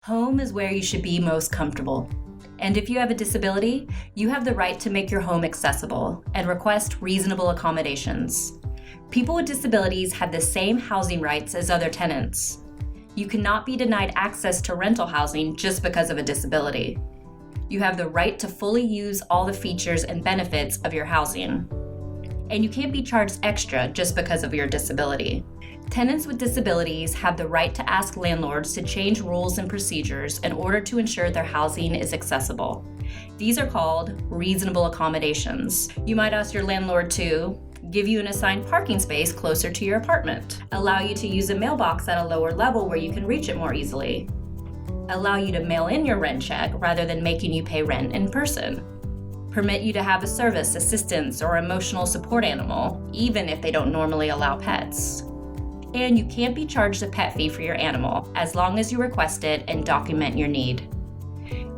Home is where you should be most comfortable. And if you have a disability, you have the right to make your home accessible and request reasonable accommodations. People with disabilities have the same housing rights as other tenants. You cannot be denied access to rental housing just because of a disability. You have the right to fully use all the features and benefits of your housing. And you can't be charged extra just because of your disability. Tenants with disabilities have the right to ask landlords to change rules and procedures in order to ensure their housing is accessible. These are called reasonable accommodations. You might ask your landlord to give you an assigned parking space closer to your apartment, allow you to use a mailbox at a lower level where you can reach it more easily, allow you to mail in your rent check rather than making you pay rent in person, permit you to have a service, assistance, or emotional support animal, even if they don't normally allow pets. And you can't be charged a pet fee for your animal, as long as you request it and document your need.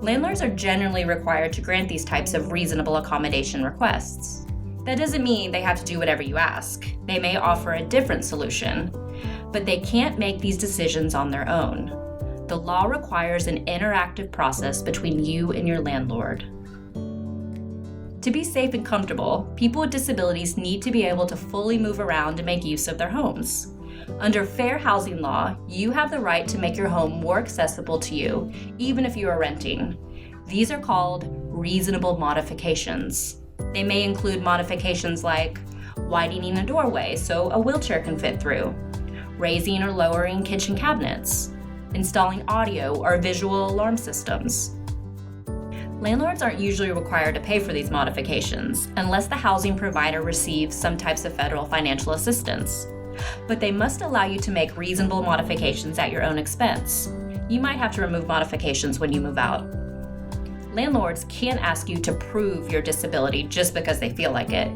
Landlords are generally required to grant these types of reasonable accommodation requests. That doesn't mean they have to do whatever you ask. They may offer a different solution, but they can't make these decisions on their own. The law requires an interactive process between you and your landlord. To be safe and comfortable, people with disabilities need to be able to fully move around and make use of their homes. Under fair housing law, you have the right to make your home more accessible to you, even if you are renting. These are called reasonable modifications. They may include modifications like widening a doorway so a wheelchair can fit through, raising or lowering kitchen cabinets, installing audio or visual alarm systems. Landlords aren't usually required to pay for these modifications unless the housing provider receives some types of federal financial assistance. But they must allow you to make reasonable modifications at your own expense. You might have to remove modifications when you move out. Landlords can't ask you to prove your disability just because they feel like it.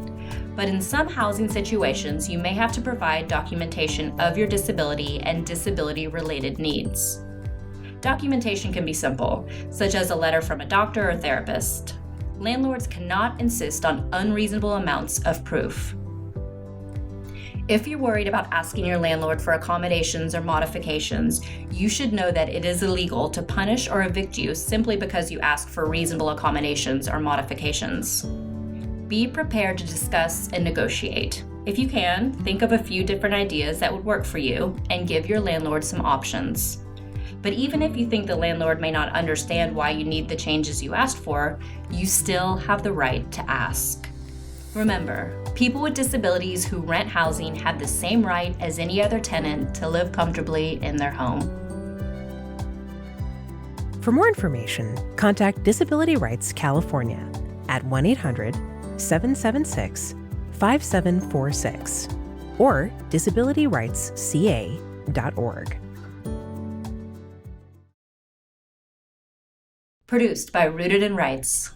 But in some housing situations, you may have to provide documentation of your disability and disability-related needs. Documentation can be simple, such as a letter from a doctor or therapist. Landlords cannot insist on unreasonable amounts of proof. If you're worried about asking your landlord for accommodations or modifications, you should know that it is illegal to punish or evict you simply because you ask for reasonable accommodations or modifications. Be prepared to discuss and negotiate. If you can, think of a few different ideas that would work for you and give your landlord some options. But even if you think the landlord may not understand why you need the changes you asked for, you still have the right to ask. Remember, people with disabilities who rent housing have the same right as any other tenant to live comfortably in their home. For more information, contact Disability Rights California at 1-800-776-5746 or disabilityrightsca.org. Produced by Rooted in Rights.